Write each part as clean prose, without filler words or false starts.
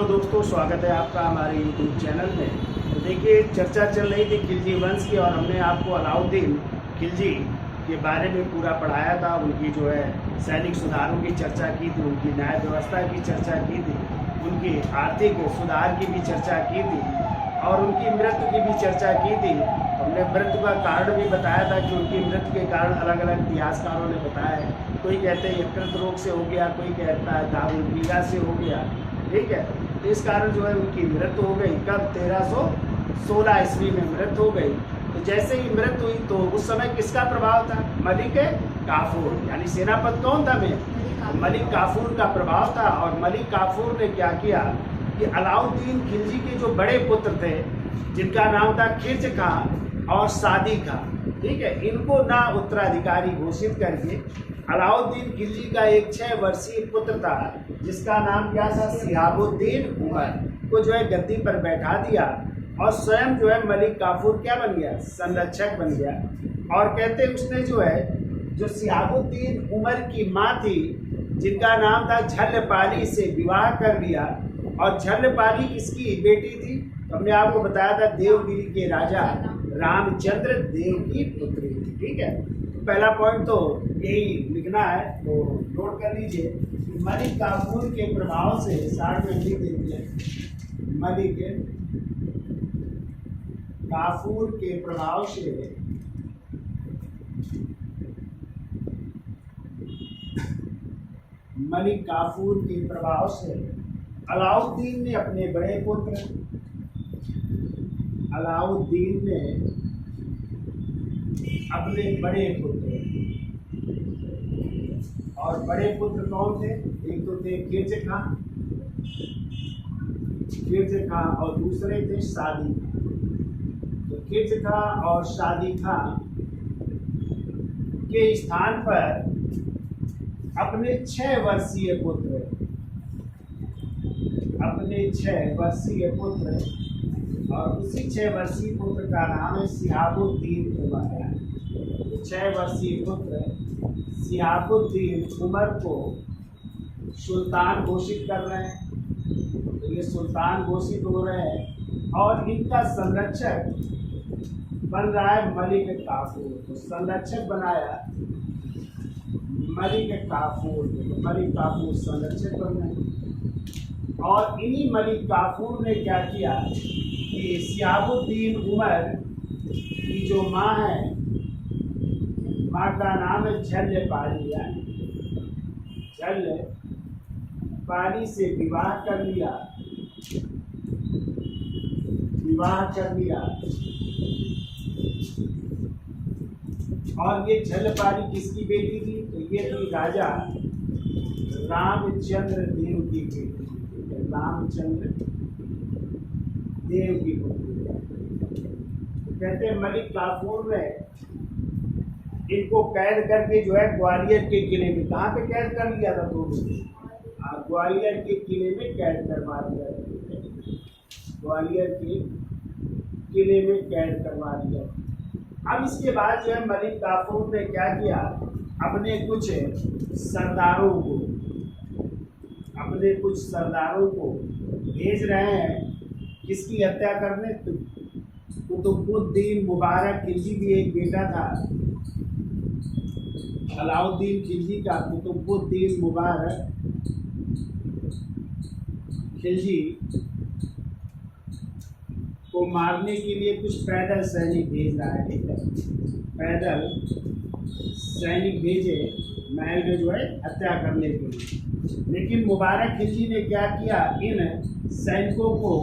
Hello दोस्तों, स्वागत है आपका हमारे यूट्यूब चैनल में। तो देखिए, चर्चा चल रही थी खिलजी वंश की और हमने आपको अलाउद्दीन खिलजी के बारे में पूरा पढ़ाया था। उनकी जो है सैनिक सुधारों की चर्चा की थी, उनकी न्याय व्यवस्था की चर्चा की थी, उनकी आर्थिक सुधार की भी चर्चा की थी और उनकी मृत्यु की भी चर्चा की थी। हमने मृत्यु का कारण भी बताया था कि उनकी मृत्यु के कारण अलग अलग इतिहासकारों ने बताया है। कोई कहते हैं यकृत रोग से हो गया, कोई कहता है दारू पीला से हो गया, ठीक है। तो इस कारण जो है उनकी मृत्यु हो गई। कब? 1316 ईस्वी में मृत्यु हो गई। तो जैसे ही मृत्यु हुई तो उस समय किसका प्रभाव था? मलिक काफूर, यानी सेनापति कौन था? मलिक काफूर का प्रभाव था। और मलिक काफूर ने क्या किया कि अलाउद्दीन खिलजी के जो बड़े पुत्र थे, जिनका नाम था खिर्ज खां और सादी खां, ठीक है, इनको ना उत्तराधिकारी घोषित करके अलाउद्दीन खिलजी का एक 6 वर्षीय पुत्र था, जिसका नाम क्या था? शिहाबुद्दीन उमर, को जो है गद्दी पर बैठा दिया और स्वयं जो है मलिक काफूर क्या बन गया? संरक्षक बन गया। और कहते उसने जो है जो शिहाबुद्दीन उमर की माँ थी, जिनका नाम था झल्लपाली, से विवाह कर लिया। और झल्लपाली किसकी बेटी थी? तो हमने आपको बताया था देवगिरी के राजा रामचंद्र देव की पुत्री थी, ठीक है। पहला पॉइंट तो यही लिखना है, तो नोट कर लीजिए। मलिक काफूर के प्रभाव से साथ में लिख दीजिए, मलिक काफूर के प्रभाव से मलिक काफूर के प्रभाव से अलाउद्दीन ने अपने बड़े पुत्र और बड़े पुत्र कौन थे? एक तो थे खिर्ज खां और दूसरे थे सादी खां। तो खिर्ज खां और सादी खां के स्थान पर अपने 6 वर्षीय पुत्र और उसी 6 वर्षीय पुत्र का नाम है शिहाबुद्दीन उमर। 6 वर्षीय पुत्र शिहाबुद्दीन उमर को सुल्तान घोषित कर रहे हैं। तो ये सुल्तान घोषित हो रहे हैं और इनका संरक्षक बन रहा है मलिक काफूर। तो संरक्षक बनाया मलिक काफूर, मलिक काफूर संरक्षक बन गए। और इन्हीं मलिक काफूर ने क्या किया कि शिहाबुद्दीन उमर की जो माँ है, माँ का नाम है झल्लपाली, झल्लपाली से विवाह कर लिया। और ये झल्लपाली किसकी बेटी थी? तो ये थी राजा रामचंद्र देव की बेटी, रामचंद्र देव की पुत्री। कहते हैं मलिक काफूर ने इनको कैद करके जो है ग्वालियर के किले में, कहाँ पे कैद कर लिया था? तो ग्वालियर के किले में कैद करवा दिया। ग्वालियर के किले में कैद करवा दिया। अब इसके बाद जो है मलिक काफूर ने क्या किया, अपने कुछ सरदारों को भेज रहे हैं किसकी हत्या करने? कुतुबुद्दीन मुबारक खिलजी भी एक बेटा था अलाउद्दीन खिलजी का। कुतुबुद्दीन मुबारक खिलजी को मारने के लिए कुछ पैदल सैनिक भेज रहा है, ठीक है। पैदल सैनिक भेजे महल में जो है हत्या करने के लिए। लेकिन मुबारक खिलजी ने क्या किया, इन सैनिकों को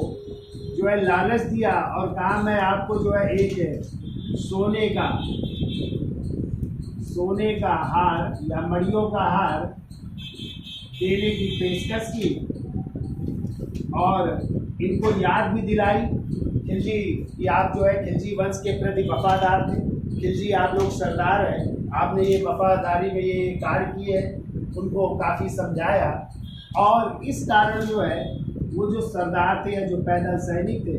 जो है लालच दिया और कहा मैं आपको जो है एक सोने का हार या मड़ियों का हार देने की पेशकश की और इनको याद भी दिलाई खिलजी कि आप जो है खिलजी वंश के प्रति वफादार थे। खिलजी आप लोग सरदार हैं, आपने ये वफादारी में ये कार्य किए है। उनको काफ़ी समझाया और इस कारण जो है वो जो सरदार थे या जो पैदल सैनिक थे,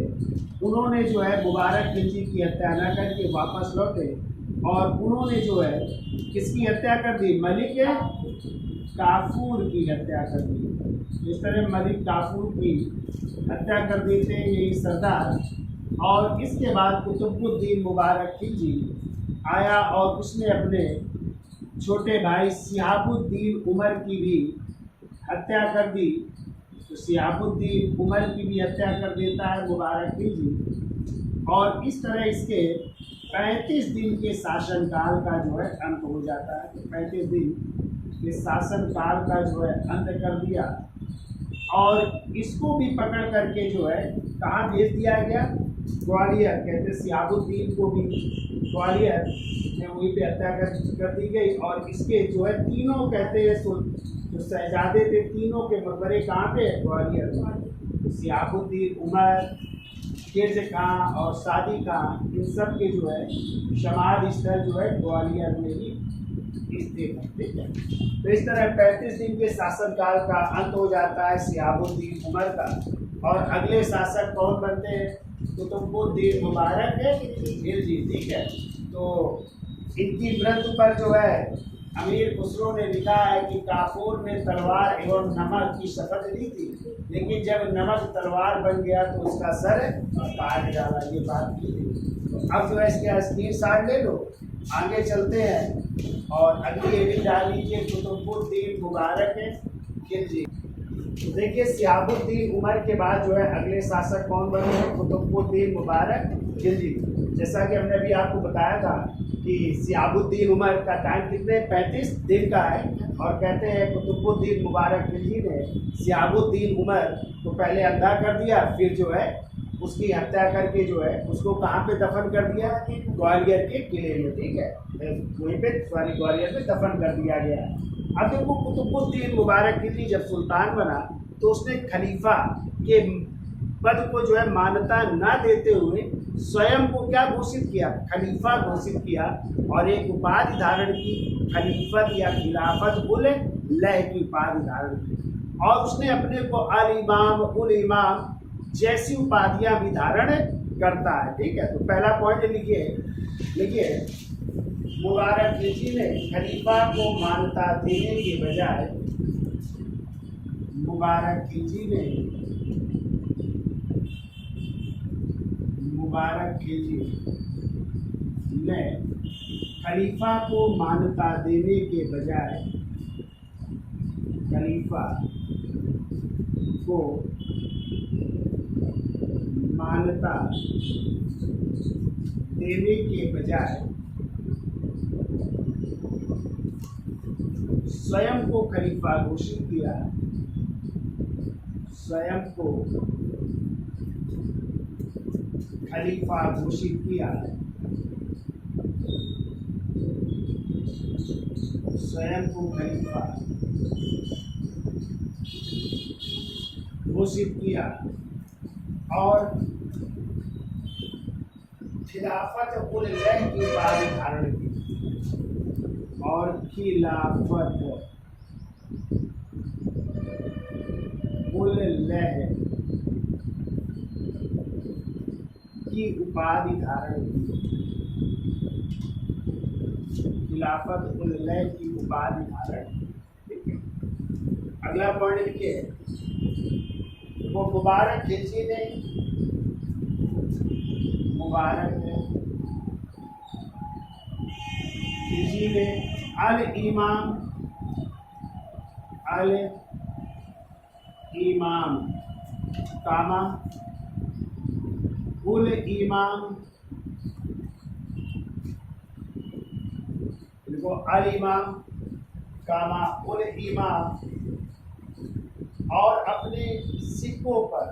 उन्होंने जो है मुबारक खिलजी की हत्या न करके वापस लौटे और उन्होंने जो है किसकी हत्या कर दी? मलिक काफूर की हत्या कर दी। इस तरह मलिक काफूर की हत्या कर देते हैं यही सरदार। और इसके बाद कुतुबुद्दीन मुबारक खिलजी आया और उसने अपने छोटे भाई सिहाबुद्दीन उमर की भी हत्या कर दी। तो सिहाबुद्दीन उमर की भी हत्या कर देता है मुबारक खिलजी। और इस तरह इसके 35 दिन के शासनकाल का जो है अंत हो जाता है। 35 दिन के शासनकाल का जो है अंत कर दिया। और इसको भी पकड़ करके जो है कहाँ भेज दिया गया? ग्वालियर। कहते सिहाबुद्दीन को भी ग्वालियर में वहीं पे हत्या कर दी गई। और इसके जो है तीनों कहते हैं जो शहजादे थे तीनों के मकबरे कहाँ पे? ग्वालियर में। सिहाबुद्दीन उमर, केज खां और सादी खां, इन सब के जो है समाधि स्थल जो है ग्वालियर में ही स्थित है। ठीक है। तो इस तरह 35 दिन के शासनकाल का अंत हो जाता है सिहाबुद्दीन उमर का। और अगले शासक कौन बनते हैं? कुतुबुद्दीन मुबारक खिलजी। ठीक है। तो इनकी मृत्यु पर जो है अमीर खुसरो ने लिखा है कि काफूर ने तलवार एवं नमक की शपथ ली थी, लेकिन जब नमक तलवार बन गया तो उसका सर काट डाला। ये बात की थी। तो अब जो है इसके स्क्रीनशॉट ले लो, आगे चलते हैं। और अगली हेडिंग डाल लीजिए कुतुबुद्दीन मुबारक खिलजी। तो देखिए सिहाबुद्दीन उमर के बाद जो है अगले शासक कौन बने हैं? कुतुबुद्दीन मुबारक खिलजी। जैसा कि हमने अभी आपको बताया था कि सिहाबुद्दीन उमर का टाइम कितने 35 दिन का है। और कहते हैं कुतुबुद्दीन मुबारक खिलजी ने सिहाबुद्दीन उमर को पहले अंधा कर दिया, फिर जो है उसकी हत्या करके जो है उसको कहाँ पे दफन कर दिया? ग्वालियर के किले में। ठीक है। वहीं पे ग्वालियर में दफन कर दिया गया। अब देखो कुतुबुद्दीन मुबारक खिलजी जब सुल्तान बना तो उसने खलीफा के पद को जो है मान्यता ना देते हुए स्वयं को क्या घोषित किया? खलीफा घोषित किया। और एक उपाधि धारण की, खलीफत या खिलाफत उल लह की उपाधि धारण की। और उसने अपने को अल इमाम उल इमाम जैसी उपाधियां भी धारण करता है। ठीक है। तो पहला पॉइंट लिखिए मुबारक खिलजी ने खलीफा को मान्यता देने के बजाय मुबारक खिलजी ने खलीफा को मान्यता देने के बजाय खलीफा को मान्यता देने के बजाय स्वयं को खलीफा घोषित किया। स्वयं को खलीफा घोषित किया। स्वयं को खलीफा घोषित किया। और खिलाफत उल लह की उपाधि धारण की। और खिलाफत उल लह की उपाधि धारण की। खिलाफत उल लह की उपाधि धारण। ठीक है। अगला पॉइंट लिखिए वो मुबारक खिलजी ने अल इमाम कामा उल इमाम, देखो अल इमाम कामा उल इमाम और अपने सिक्कों पर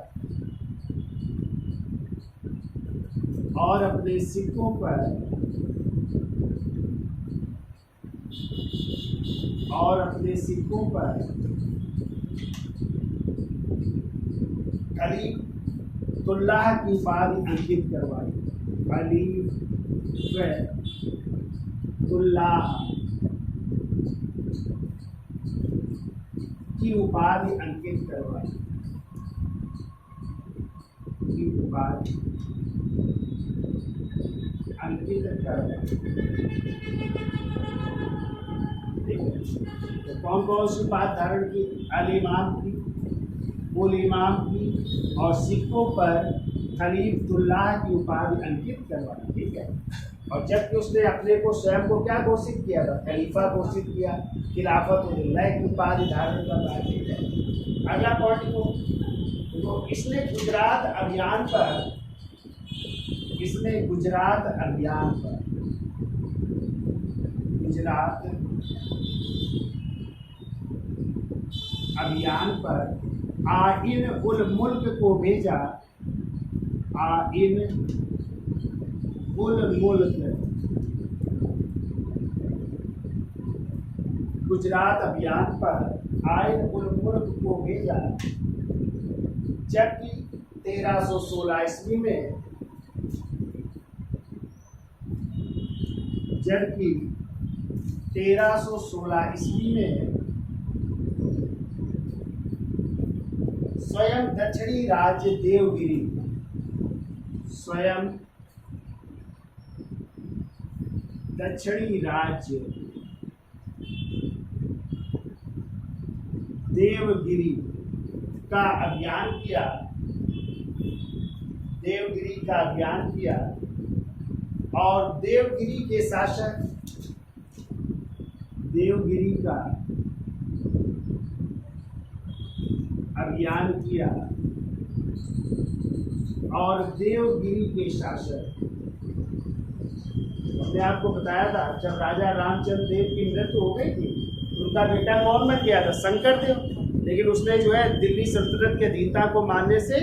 खलीफुल्लाह की उपाधि अंकित करवाई। खलीफुल्लाह की उपाधि अंकित करवाई। तो कौन कौन सी उपाधि धारण की? अल इमाम की, कुल इमाम की और सिखों पर खलीफुल्लाह की उपाधि अंकित करवाई। ठीक है, और जबकि उसने अपने को स्वयं को क्या घोषित किया था, खलीफा घोषित किया, खिलाफत-उल-लैह की उपाधि धारण कर रहा है। ठीक है, अगला पॉइंट को तो इसने गुजरात अभियान पर आइन उल मुल्क को भेजा। आइन उल मुल्क, गुजरात अभियान पर आइन उल मुल्क को भेजा, जबकि 1316 ईस्वी में स्वयं दक्षिणी राज्य देवगिरी, का अभियान किया, देवगिरी का अभियान किया और देवगिरी के शासक, देवगिरी का अभियान किया और देवगिरी के शासक, मैंने आपको बताया था जब राजा रामचंद्र देव की मृत्यु हो गई थी, उनका बेटा कौन बन गया था, शंकर देव, लेकिन उसने जो है दिल्ली सल्तनत की अधीनता को मानने से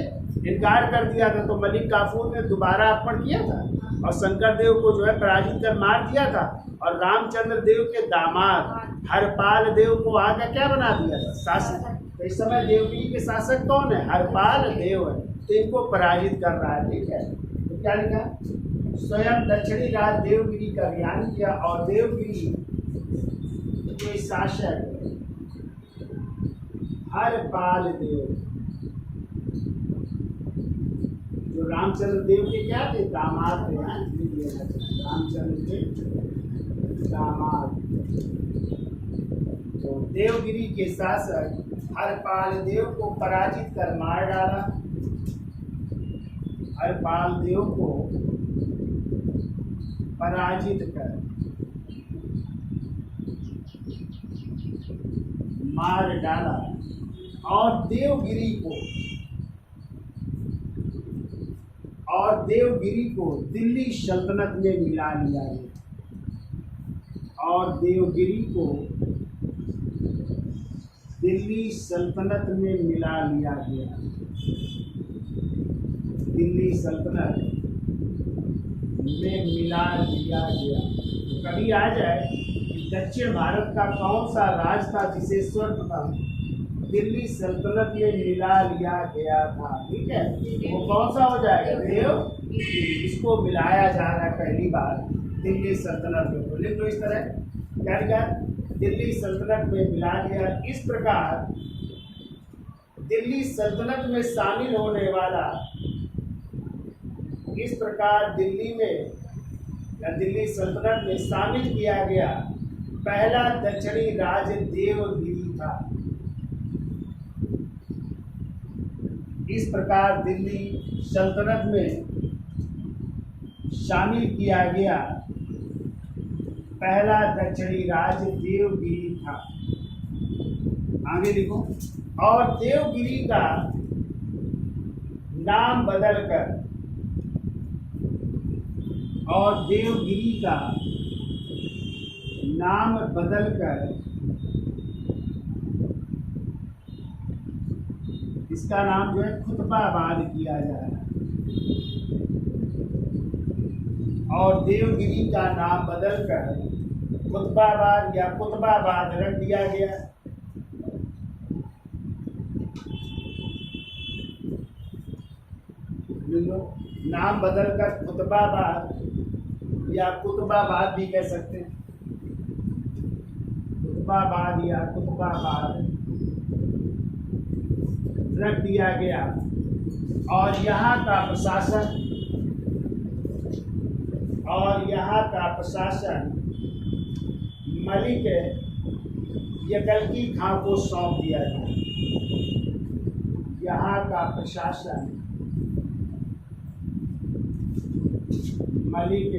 इनकार कर दिया था। तो मलिक काफूर ने दोबारा आक्रमण किया था और शंकर देव को जो है पराजित कर मार दिया था, और रामचंद्र देव के दामाद हरपाल देव को आगे क्या बना दिया था, शासक। तो इस समय देवगिरी के शासक कौन है, हरपाल देव है, तो इनको पराजित कर रहा है। ठीक है, तो क्या लिखा, स्वयं दक्षिणी राज्य देवगिरी का अभियान किया और देवगिरी के शासक हरपाल देव, जो रामचंद्र देव के क्या थे, दामाद थे, रामचंद्र के दामाद। तो देवगिरी के शासक हरपाल देव को पराजित कर मार डाला, हरपाल देव को पराजित कर मार डाला और देवगिरी को दिल्ली सल्तनत में मिला लिया गया, और देवगिरी को दिल्ली सल्तनत में मिला लिया गया, दिल्ली सल्तनत में मिला लिया गया। तो कभी आ जाए कि दक्षिण भारत का कौन सा राज्य था जिसे सर्वप्रथम दिल्ली सल्तनत में मिला लिया गया था, ठीक है, वो कौन सा हो जाएगा, देवगिरी, इसको मिलाया जा रहा है पहली बार दिल्ली सल्तनत में। तो लिख लो इस तरह, क्या लिखा, दिल्ली सल्तनत में मिला गया। इस प्रकार दिल्ली सल्तनत में शामिल होने वाला, इस प्रकार दिल्ली में या दिल्ली सल्तनत में शामिल किया गया पहला दक्षिणी राज्य देवगिरी था। इस प्रकार दिल्ली सल्तनत में शामिल किया गया पहला दक्षिणी राज्य देवगिरी था। आगे लिखो, और देवगिरी का नाम बदलकर, और देवगिरी का नाम बदलकर इसका नाम जो है खुतबाबाद किया जा रहा है, और देवगिरी का नाम बदलकर खुतबाबाद या कुतबाबाद रख दिया गया। नाम बदलकर खुतबाबाद या कुतबाबाद भी कह सकते हैं, खुतबाबाद या कुतबाबाद रख दिया गया। और यहाँ का प्रशासन मलिक यगलकी खां को सौंप दिया गया। यहाँ का प्रशासन मलिक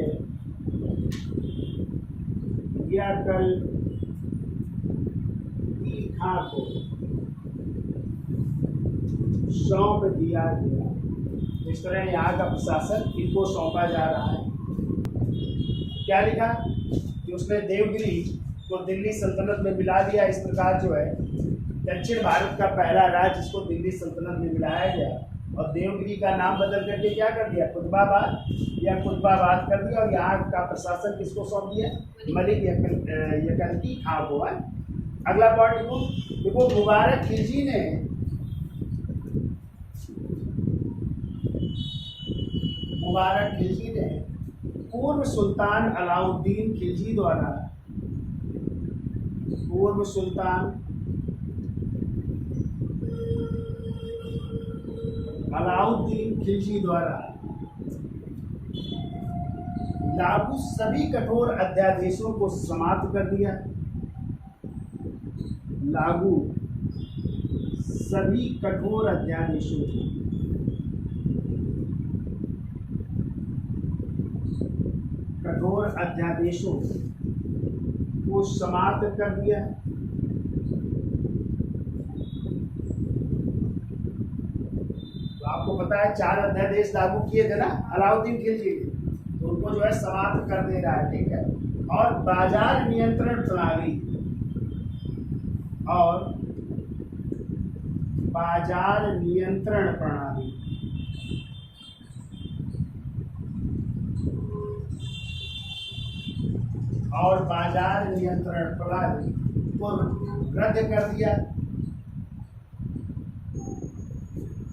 यकल खां को सौंप दिया गया। इस तरह यहाँ का प्रशासन इनको सौंपा जा रहा है। क्या लिखा कि उसने देवगिरी को दिल्ली सल्तनत में मिला दिया। इस प्रकार जो है दक्षिण भारत का पहला राज्य जिसको दिल्ली सल्तनत में मिलाया गया और देवगिरी का नाम बदल करके क्या कर दिया, कुतुबाबाद या कुतुबाबाद कर दिया। और यहाँ का प्रशासन किसको सौंप दिया, मलिक यकल्की खां को। अगला पॉइंट देखो, मुबारक खिलजी ने पूर्व सुल्तान अलाउद्दीन खिलजी द्वारा लागू सभी कठोर अध्यादेशों को समाप्त कर दिया। लागू सभी कठोर अध्यादेशों को समाप्त कर दिया। तो आपको पता है 4 अध्यादेश लागू किए थे ना अलाउद्दीन खिलजी ने, तो उनको जो है समाप्त कर दे रहा है, ठीक है। और बाजार नियंत्रण प्रणाली को रद्द कर दिया।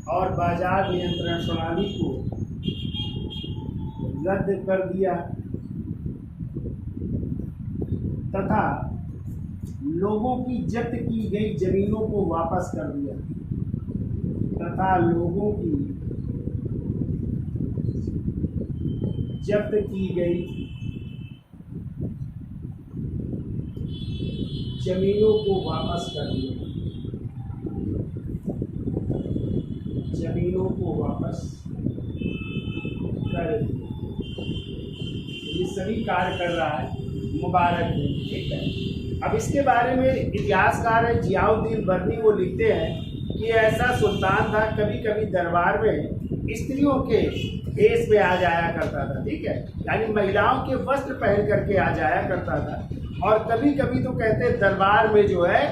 और बाजार नियंत्रण प्रणाली को रद्द कर दिया तथा लोगों की जब्त की गई जमीनों को वापस कर दिया। जब्त की गई जमीनों को वापस कर दिया। ये सभी कार्य कर रहा है मुबारक ने, ठीक है। अब इसके बारे में इतिहासकार है जियाउद्दीन बर्नी, वो लिखते हैं कि ऐसा सुल्तान था, कभी कभी दरबार में स्त्रियों के भेष में आ जाया करता था, ठीक है, यानी महिलाओं के वस्त्र पहन करके आ जाया करता था। और कभी कभी तो कहते दरबार में जो है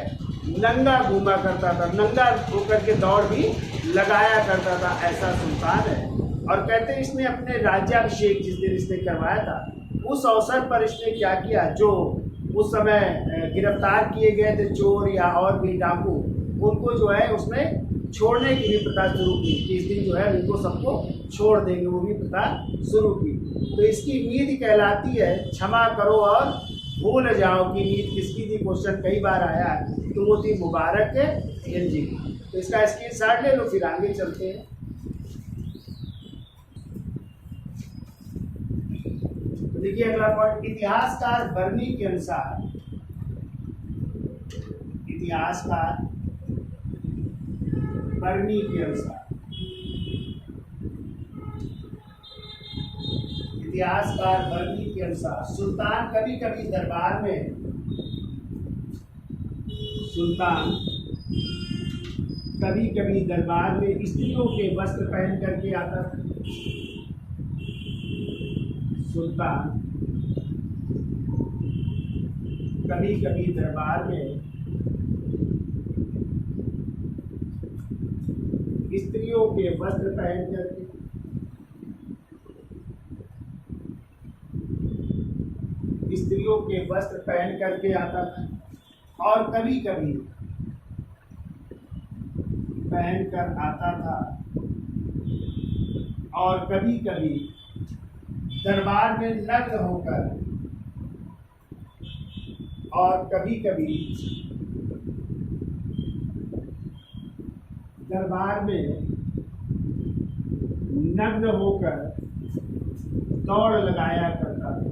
नंगा घूमा करता था, नंगा होकर के दौड़ भी लगाया करता था। ऐसा सुल्तान है। और कहते इसने अपने राज्याभिषेक जिस दिन इसने करवाया था, उस अवसर पर इसने क्या किया, जो उस समय गिरफ्तार किए गए थे चोर या और भी डाकू, उनको जो है उसने छोड़ने की भी प्रथा शुरू की कि इस दिन जो है उनको सबको छोड़ देंगे, वो भी प्रथा शुरू की। तो इसकी नीति कहलाती है क्षमा करो और भूल जाओ की नीति। किसकी थी, क्वेश्चन कई बार आया है, तो वो थी मुबारक खिलजी की। तो इसका स्क्रीनशॉट ले लो, फिर आगे चलते हैं। तो देखिए अगला पॉइंट, इतिहासकार बर्नी के अनुसार सुल्तान कभी कभी दरबार में स्त्रियों के वस्त्र पहन करके आता था। सुल्तान कभी कभी दरबार में स्त्रियों के वस्त्र पहन करके आता था। और कभी कभी पहनकर आता था, और कभी कभी दरबार में नग्न होकर, और कभी कभी दरबार में नग्न होकर दौड़ लगाया करता था।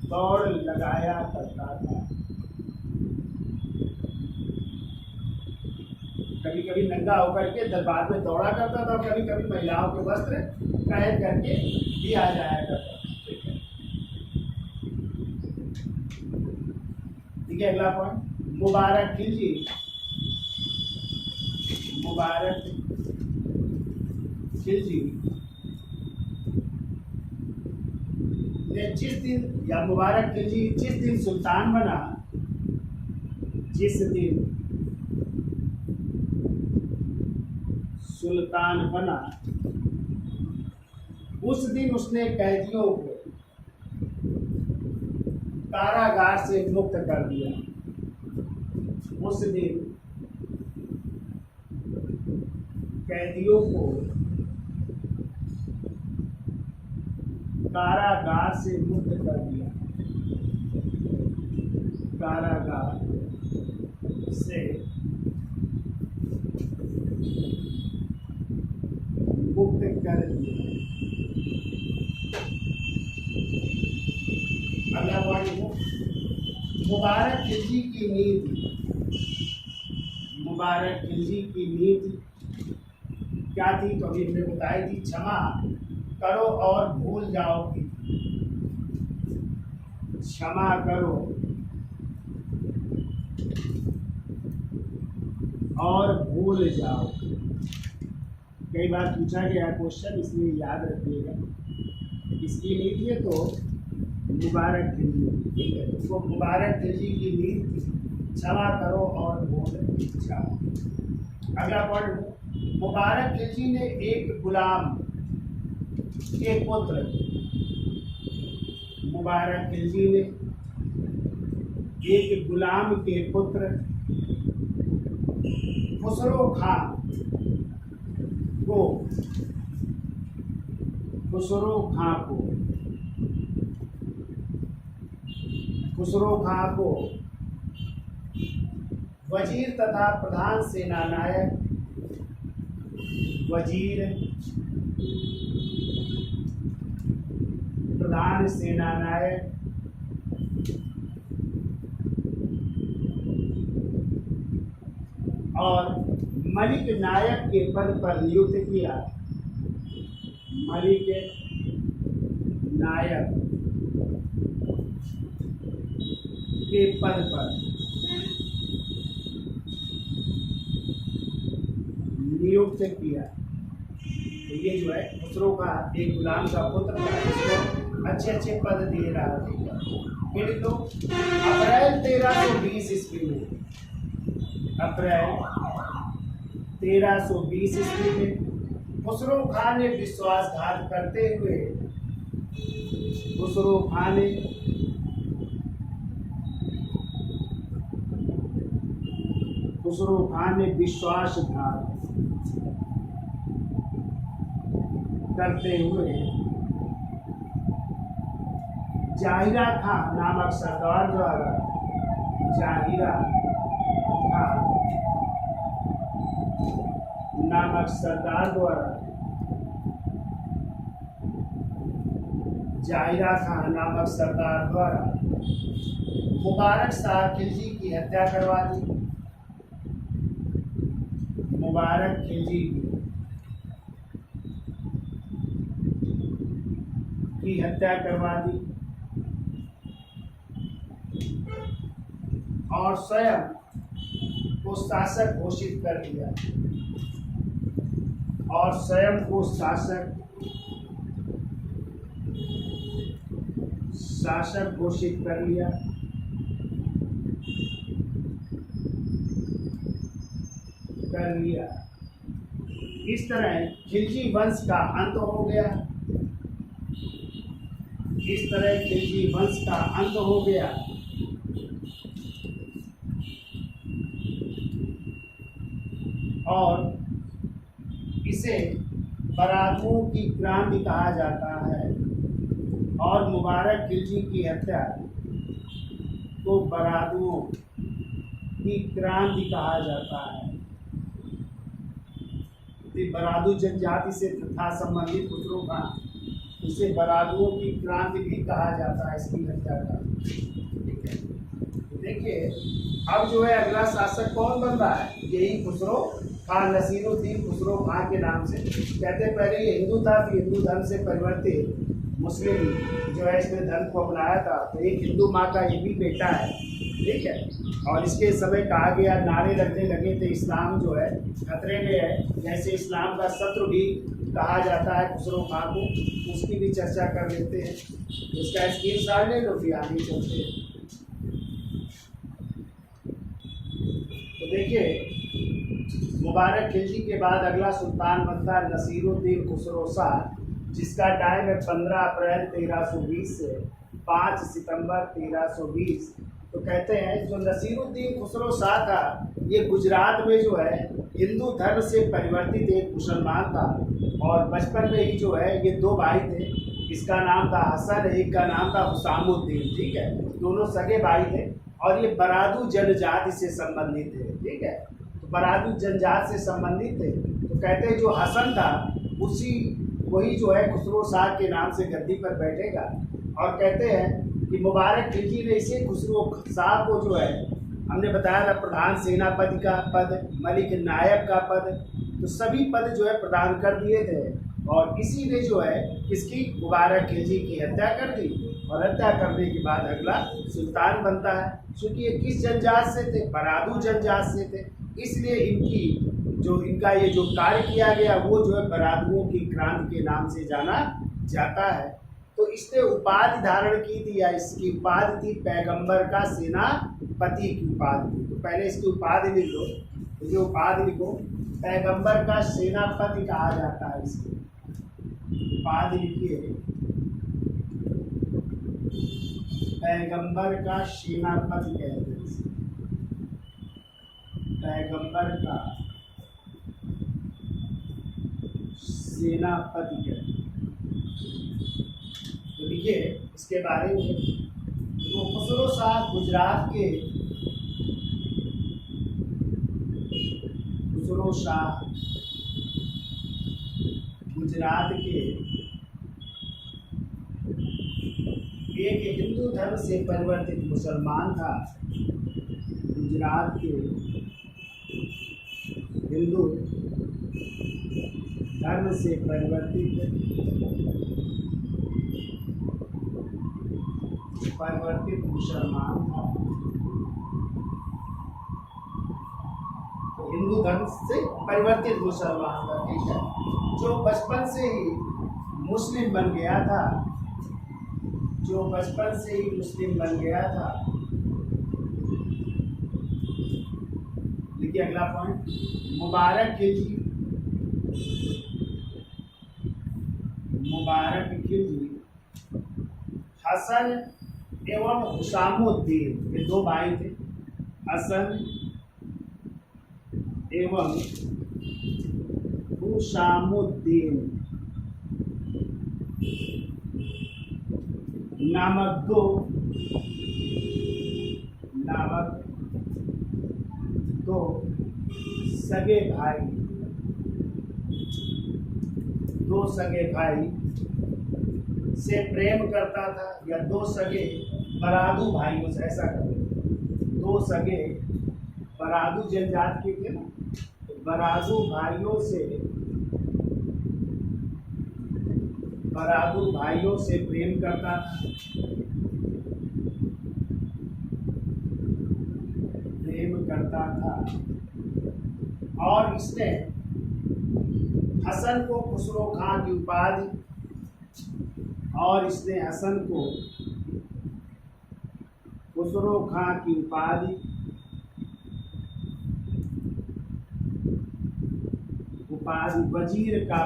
दौड़ लगाया करता था। कभी कभी नंगा होकर के दरबार में दौड़ा करता था, कभी कभी महिलाओं के वस्त्र पहन करके भी आ जाया करता था। ठीक है, अगला पॉइंट, मुबारक खिलजी, मुबारक खिलजी ने जिस दिन, या मुबारक खिलजी जिस दिन सुल्तान बना, जिस दिन सुल्तान बना, उस दिन उसने कैदियों को कारागार से मुक्त कर दिया। उस दिन कैदियों को कारागार से मुक्त कर दिया, कारागार से मुक्त कर दिया। अगला पॉइंट, मुबारक खिलजी की नीति, मुबारक खिलजी की नीति क्या थी? तो अभी हमने बताई थी, क्षमा करो और भूल जाओ की, क्षमा करो और भूल जाओ। कई बार पूछा गया क्वेश्चन, इसलिए याद रखिएगा। इसकी नीति है तो मुबारक खिलजी, ठीक है, उसको मुबारक खिलजी की नीति, क्षमा करो और भूल जाओ। अगला पॉइंट, मुबारक खिलजी ने एक गुलाम के पुत्र, मुबारक खिलजी ने एक गुलाम के पुत्र खुसरो खां को, खुसरो खां को, खुसरो खां को वजीर तथा प्रधान सेनानायक, वजीर प्रधान सेनानायक और मलिक नायक के पद पर नियुक्त किया, मलिक नायक के पद पर नियुक्त किया। तो ये जो है खुसरो का एक गुलाम का पुत्र था, इसको अच्छे अच्छे पद दे रहा था। फिर तो अप्रैल 1320 ईस्वी में, अप्रैल 1320 ईस्वी में खुसरो खां ने विश्वासघात करते हुए, खुसरो खां ने विश्वासघात करते हुए जाहिरा खां नामक सरदार द्वारा, जाहिरा खां नामक सरदार द्वारा, जाहिरा खां नामक सरदार द्वारा मुबारक शाह खिलजी की हत्या करवा दी, मुबारक खिलजी की हत्या करवा दी और स्वयं को शासक घोषित कर दिया, और स्वयं को शासक घोषित कर लिया। इस तरह खिलजी वंश का अंत हो गया, इस तरह खिलजी वंश का अंत हो गया। और इसे बरादुओं की क्रांति कहा जाता है, और मुबारक खिलजी की हत्या को बरादुओं की क्रांति कहा जाता है। बरादू जनजाति से था संबंधित खुसरो खां, उसे बरादुओं की क्रांति भी कहा जाता है इसकी हत्या का। ठीक है, देखिए अब जो है अगला शासक कौन बन रहा है, यही खुसरो खान, नसीरुद्दीन खुसरो खान के नाम से। कहते पहले ये हिंदू था, फिर हिंदू धर्म से परिवर्तित मुस्लिम जो है इसने धर्म को अपनाया था। तो एक हिंदू माँ का ये भी बेटा है, ठीक है। और इसके समय कहा गया, नारे लगने लगे थे इस्लाम जो है खतरे में है, जैसे इस्लाम का शत्रु भी कहा जाता है खुसरो खान को, उसकी भी चर्चा कर लेते हैं। उसका स्क्रीनशॉट ले लो, फिर आगे चलते हैं। तो देखिए मुबारक खिलजी के बाद अगला सुल्तान बनता है नसीरुद्दीन खुसरो शाह, जिसका टाइम है 15 अप्रैल 1320 से 5 सितंबर 1320। तो कहते हैं जो नसीरुद्दीन खुसरो शाह था, ये गुजरात में जो है हिंदू धर्म से परिवर्तित एक मुसलमान था। और बचपन में ही जो है ये दो भाई थे, इसका नाम था हसन, एक का नाम था हुसामुद्दीन, ठीक है। दोनों सगे भाई थे और ये बरादू जनजाति से संबंधित थे, ठीक है। तो बरादू जनजाति से संबंधित थे। तो कहते हैं जो हसन था वही जो है खुसरो शाह के नाम से गद्दी पर बैठेगा। और कहते हैं कि मुबारक खिलजी ने इसे खुसरो शाह को जो है हमने बताया था प्रधान सेनापति का पद, मलिक नायब का पद, तो सभी पद जो है प्रदान कर दिए थे। और इसी ने जो है इसकी मुबारक खिलजी की हत्या कर दी। और हत्या करने के बाद अगला सुल्तान बनता है। क्योंकि ये किस जनजात से थे, बरादू जनजात से थे, इसलिए इनका ये जो कार्य किया गया वो जो है बरादुओं की क्रांति के नाम से जाना जाता है। तो इसने उपाधि धारण की थी, या इसकी उपाधि थी पैगंबर का सेनापति की उपाधि थी। तो पहले इसकी उपाधि लिख लो, तो ये उपाधि लिखो, पैगंबर का सेनापति कहा जाता है इसको। उपाधि लिखिए, पैगंबर का सेनापति कहते हैं इसे, पैगंबर का सेनापति कहते हैं। तो देखिए इसके बारे में, तो खुसरो शाह गुजरात के, खुसरो शाह गुजरात के एक हिंदू धर्म से परिवर्तित मुसलमान था। गुजरात के हिंदू धर्म से परिवर्तित मुसलमान था। तो हिंदू धर्म से परिवर्तित मुसलमान था, ठीक है, जो बचपन से ही मुस्लिम बन गया था, जो बचपन से ही मुस्लिम बन गया था। देखिए अगला पॉइंट, मुबारक खिलजी हसन एवं हुसामुद्दीन, ये दो भाई थे, हसन एवं हुसामुद्दीन नामक दो सगे भाई से प्रेम करता था, या दो सगे बरादू भाइयों से, ऐसा करते, दो सगे बरादू जनजाति के थे ना, तो बरादू भाइयों से प्रेम करता था। और इसने हसन को खुसरो खान की उपाधि, खुसरो खां की उपाधि वजीर का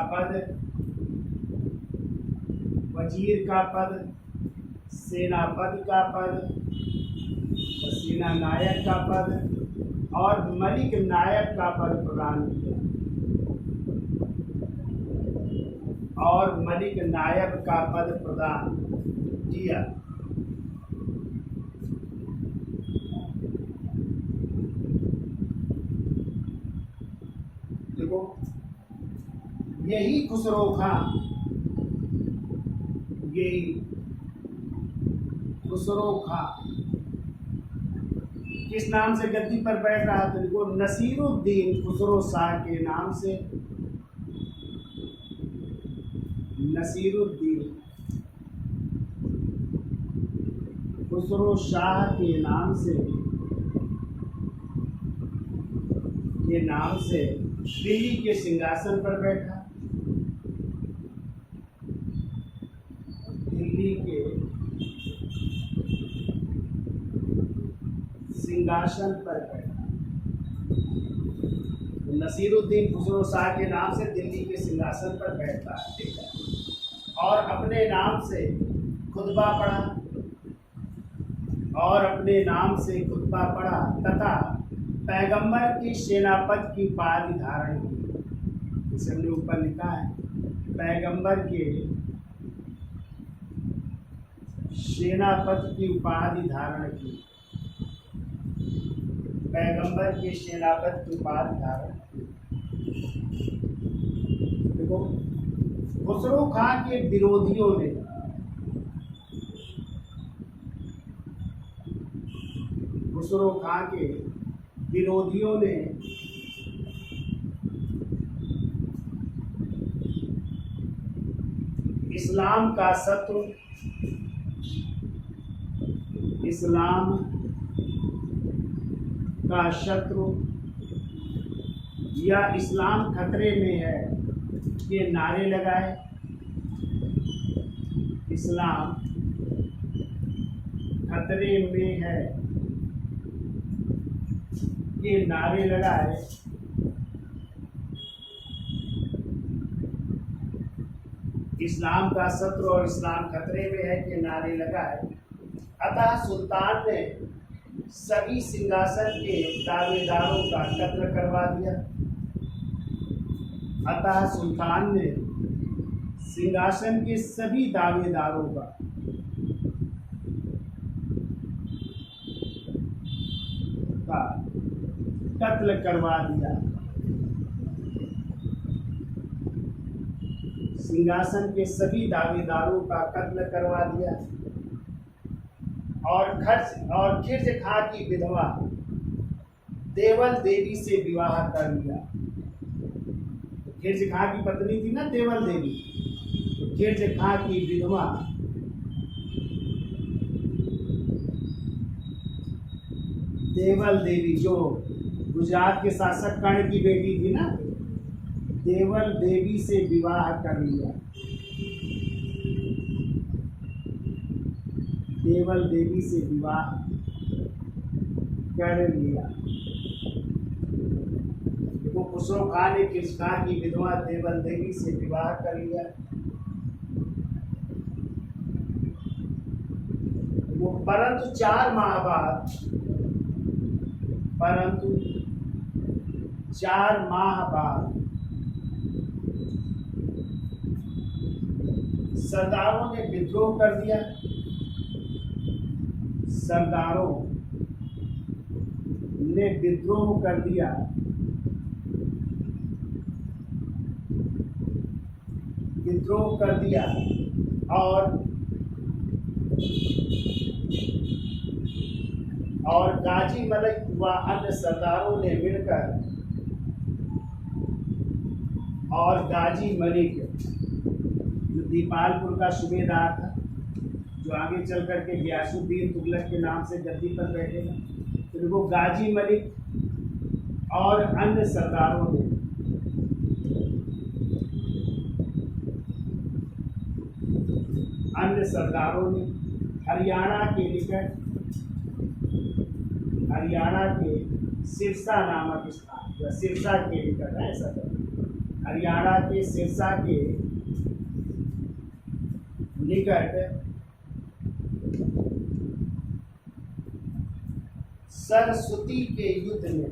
पद, सेनापति का पद, सेना नायक का पद और मलिक नायक का पद प्रदान किया, और मलिक नायब का पद प्रदान किया। देखो यही खुसरो खां किस नाम से गद्दी पर बैठ रहा? तो देखो नसीरुद्दीन खुसरो शाह के नाम से। नसीरुद्दीन खुसरो शाह के नाम से दिल्ली के सिंहासन पर बैठा। दिल्ली के सिंहासन पर बैठा। नसीरुद्दीन खुसरो शाह के नाम से दिल्ली के सिंहासन पर बैठा, ठीक है। और अपने नाम से खुतबा पढ़ा तथा पैगंबर के सेनापति की उपाधि धारण की। इसे हमने ऊपर लिखा है, पैगंबर के सेनापति की उपाधि धारण की। पैगंबर के सेनापति की उपाधि धारण की। देखो खुसरो खां के विरोधियों ने इस्लाम का शत्रु या इस्लाम खतरे में है ये नारे लगाए। इस्लाम खतरे में है ये नारे लगाए। इस्लाम का शत्रु और इस्लाम खतरे में है कि नारे लगाए। अतः सुल्तान ने सभी सिंहासन के दावेदारों का कत्ल करवा दिया। अतः सुल्तान ने सिंहासन के सभी दावेदारों का कत्ल करवा दिया। सिंहासन के सभी दावेदारों का कत्ल करवा दिया और खिर्ज खां की विधवा देवल देवी से विवाह कर लिया। खिर्ज खां की पत्नी थी ना देवल देवी, तो खिर्ज खां की विधवा देवल देवी, जो गुजरात के शासक कर्ण की बेटी थी ना, देवल देवी से विवाह कर लिया। देवल देवी से विवाह कर लिया। देखो खुसरो खां ने खिर्ज खां की विधवा देवल देवी से विवाह कर लिया। वो परंतु 4 माह बाद सरदारों ने विद्रोह कर दिया। और गाजी मलिक व अन्य सरदारों ने मिलकर और गाजी मलिक जो दीपालपुर का सूबेदार था, जो आगे चल करके गियासुद्दीन तुगलक के नाम से गद्दी पर बैठेगा, तो देखो गाजी मलिक और अन्य सरदारों ने हरियाणा के सिरसा नामक स्थान, या सिरसा के निकट है ऐसा, हरियाणा के सिरसा के निकट सरस्वती के युद्ध में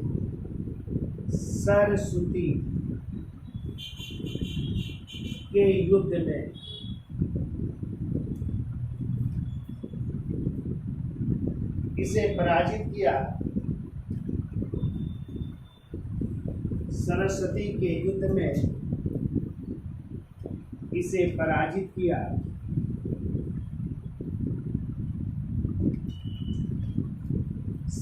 इसे पराजित किया। सरस्वती के युद्ध में इसे पराजित किया।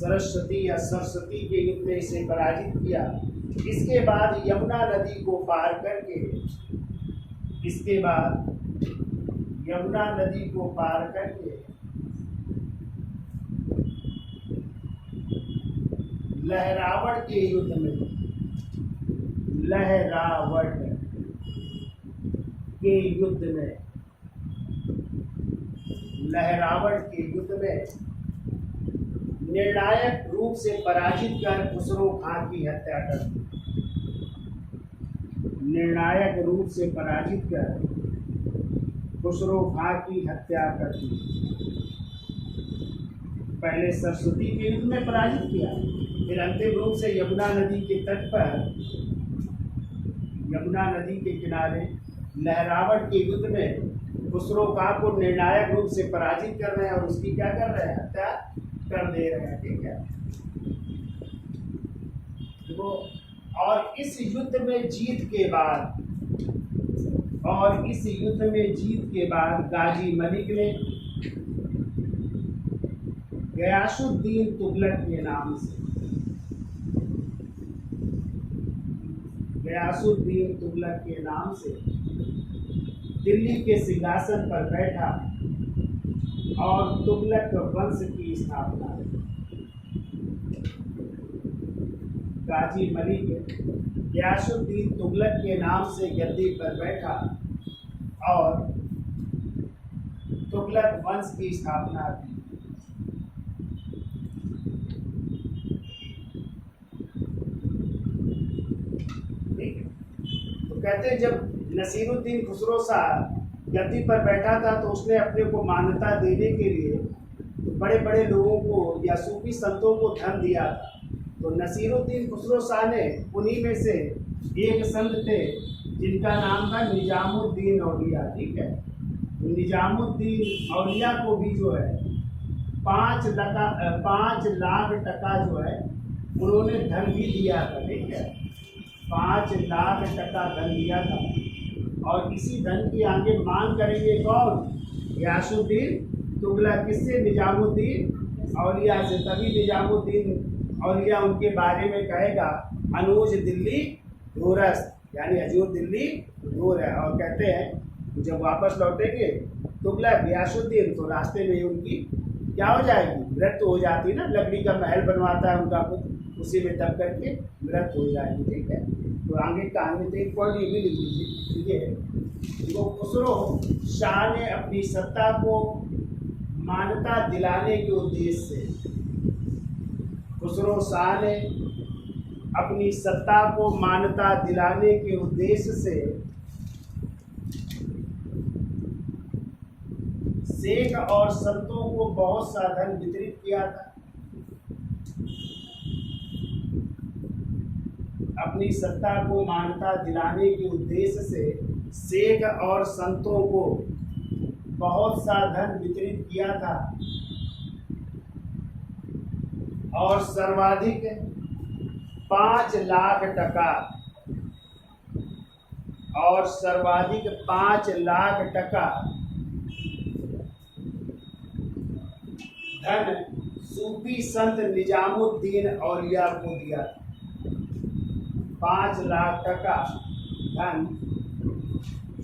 सरस्वती या सरस्वती के युद्ध में इसे पराजित किया। इसके बाद यमुना नदी को पार करके लहरावट के युद्ध में निर्णायक रूप से पराजित कर खुसरो खां की हत्या कर दी। निर्णायक रूप से पराजित कर खुसरो खां की हत्या कर दी। पहले सरस्वती के युद्ध में पराजित किया, फिर अंतिम रूप से यमुना नदी के तट पर, यमुना नदी के किनारे लहरावट के युद्ध में खुसरो खां को निर्णायक रूप से पराजित कर रहे हैं और उसकी क्या कर रहे हैं, हत्या कर दे रहे हैं। ठीक है, देखो, और इस युद्ध में जीत के बाद गाजी मलिक ने गयासुद्दीन तुगलक के नाम से दिल्ली के सिंहासन पर बैठा और तुगलक वंश की स्थापना की। गाजी मलिक गयासुद्दीन तुगलक के नाम से गद्दी पर बैठा और तुगलक वंश की स्थापना की। तो कहते हैं जब नसीरुद्दीन खुसरो शाह गद्दी पर बैठा था तो उसने अपने को मान्यता देने के लिए बड़े बड़े लोगों को या सूफी संतों को धन दिया था। तो नसीरुद्दीन खुसरो शाह ने उन्हीं में से एक संत थे जिनका नाम था निजामुद्दीन औलिया। ठीक है, निजामुद्दीन औलिया को भी जो है 5 लाख टका जो है उन्होंने धन भी दिया था। ठीक है, 5 लाख टका धन दिया था और इसी धन की आगे मांग करेंगे कौन, गयासुद्दीन तुगलक। किससे, निजामुद्दीन औलिया से। तभी निजामुद्दीन औलिया उनके बारे में कहेगा अनुज दिल्ली दूरस्त, यानी हजूर दिल्ली दूर है। और कहते हैं जब वापस लौटेंगे तुगलक गयासुद्दीन तो रास्ते में उनकी क्या हो जाएगी, मृत्यु हो जाती है ना। लकड़ी का महल बनवाता है उनका खुद, उसी में दब करके मृत्यु हो जाएगी। ठीक है, तो आगे कहानी तो एक पॉइंट ये भी लिख लीजिए। तो खुसरो शाह ने अपनी सत्ता को मान्यता दिलाने के उद्देश्य से शेख और संतों को बहुत सा धन वितरित किया था। अपनी सत्ता को मान्यता दिलाने के उद्देश्य से शेख और संतों को बहुत सा धन वितरित किया था और सर्वाधिक 5 लाख टका धन सूफी संत निजामुद्दीन औलिया को दिया। 5 लाख टका धन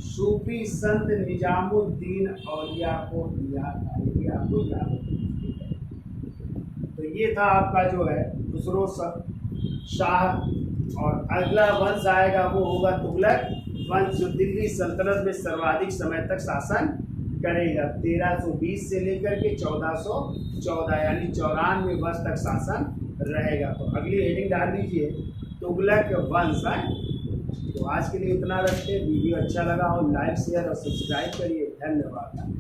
सूफी संत निजामुद्दीन औलिया को दिया था। तो ये था आपका जो है खुसरो शाह। और अगला वंश आएगा वो होगा तुगलक वंश, जो दिल्ली सल्तनत में सर्वाधिक समय तक शासन करेगा। 1320 से लेकर के 1414 यानी 94 वर्ष तक शासन रहेगा। तो अगली हेडिंग डाल लीजिए तुगलक वंश है। तो आज के लिए इतना रखते हैं। वीडियो अच्छा लगा हो लाइक शेयर और सब्सक्राइब करिए। धन्यवाद।